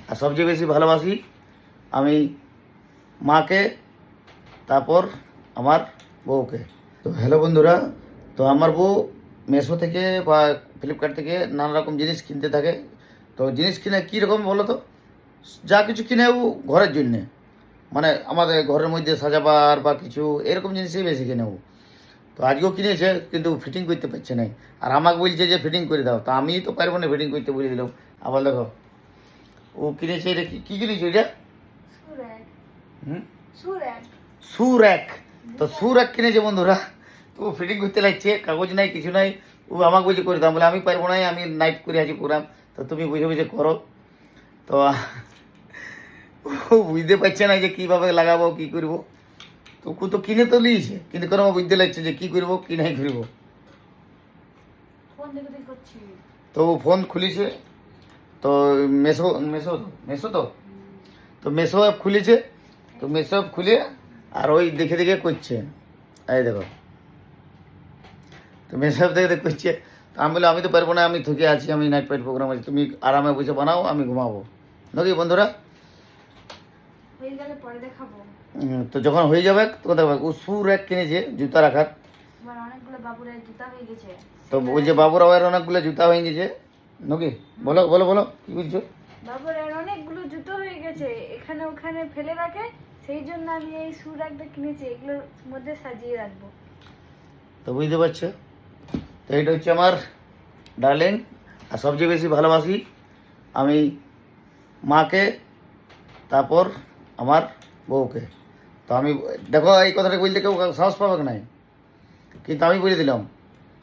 আর সবচেয়ে বেশি ভালোবাসি আমি মাকে, তারপর আমার বউকে। তো হ্যালো বন্ধুরা, তো আমার বউ মেশো থেকে বা ফ্লিপকার্ট থেকে নানা রকম জিনিস কিনতে থাকে। তো জিনিস কিনে কীরকম বলো তো, যা কিছু কিনে ও ঘরের জন্যে, মানে আমাদের ঘরের মধ্যে সাজাবার বা কিছু এরকম জিনিসই বেশি কিনে ও। তো আজকেও কিনেছে, কিন্তু ফিটিং করতে পারছে না। আর আমাকে বলছে যে ফিটিং করে দাও, তো আমি তো পারবো না ফিটিং করতে, বলে দিলাম। আবার দেখো ও কিনেছে, এটা কী কিনেছে এটা? হুম, শু র্যাক। তো শু র্যাক কিনেছে বন্ধুরা। তো ও ফিটিং করতে লাগছে, কাগজ নাই কিছু নাই। ও আমাকে বলছে করে দাম, বলে আমি পারবো না, আমি নাইট করে আছি প্রোগ্রাম, তো তুমি বুঝে বুঝে করো। তো ও বুঝতে পারছে না যে কীভাবে লাগাবো কী করবো। তো ও তো কিনে তো নিয়েছে, কিন্তু কোনো বুঝতে লাগছে যে কী করবো কী নাই করবো। তো ও ফোন খুলেছে, তো মেশো মেশো মেশো তো তো মেশো অ্যাপ খুলেছে। তো মেশো অ্যাপ খুলে আর ওই দেখে দেখে করছে, এই দেখো। তো মেশো অ্যাপ দেখে দেখে করছে। তো আমি বলে আমি তো পারবো না, আমি থুকে আছি, আমি নাইট ফাইট প্রোগ্রাম আছে, তুমি আরামে বসে বানাও, আমি ঘুমাবো নাকি বন্ধুরা। তো যখন হয়ে যাবে তখন দেখবে ও শু র্যাক কিনেছে জুতা রাখার। তো ওই যে বাবুর আবার অনেকগুলো জুতা হয়ে গেছে নাকি। বলো বলো বলো কি বলছো? বাবুর অনেকগুলো জুতো হয়ে গেছে, এখানে ওখানে ফেলে রাখে, সেই জন্য আমি এই শু র্যাকটা কিনেছি, এগুলোর মধ্যে সাজিয়ে রাখবো। তো বুঝতে পারছো, তো এটা হচ্ছে আমার ডার্লিং। আর সবচেয়ে বেশি ভালোবাসি আমি মাকে, তারপর আমার বউকে। তো আমি দেখো এই কথাটা বলতে কেউ সাহস পাবে নাই, কিন্তু আমি বলে দিলাম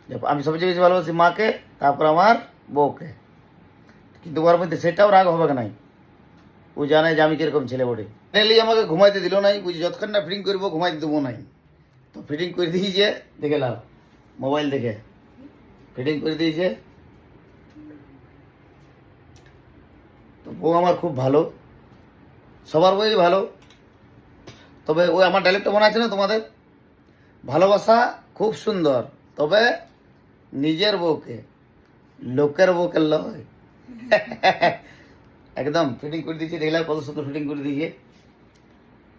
যে আমি সবচেয়ে বেশি ভালোবাসি মাকে, তারপর আমার বউকে। কিন্তু ওর মধ্যে সেটাও রাগ হবে নাই, ও জানে যে আমি কিরকম ছেলে বটে। ফাইনালি আমাকে ঘুমাইতে দিল নাই, বুঝি যতক্ষণ না ফিটিং করবো ঘুমাইতে দেবো নাই। তো ফিটিং করে দিয়েছে, দেখে লাও মোবাইল দেখে ফিটিং করে দিয়েছে। তো বউ আমার খুব ভালো, সবার বই ভালো। তবে ওই আমার ডায়লগটা মনে আছে না তোমাদের, ভালোবাসা খুব সুন্দর, তবে নিজের বউকে, লোকের বউকে লয়। একদম ফিটিং করে দিয়েছে, দেখলাম কত সুন্দর ফিটিং করে দিয়েছে।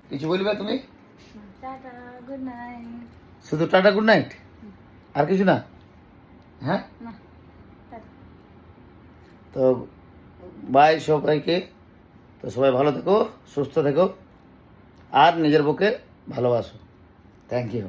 কিছু বলবে তুমি? Tata, good night. শুধু টাটা গুড নাইট, আর কিছু না? হ্যাঁ, তো বাই সবাইকে। তো সবাই ভালো থেকো, সুস্থ থেকো, আর নিজের বউকে ভালোবাসো। Thank you.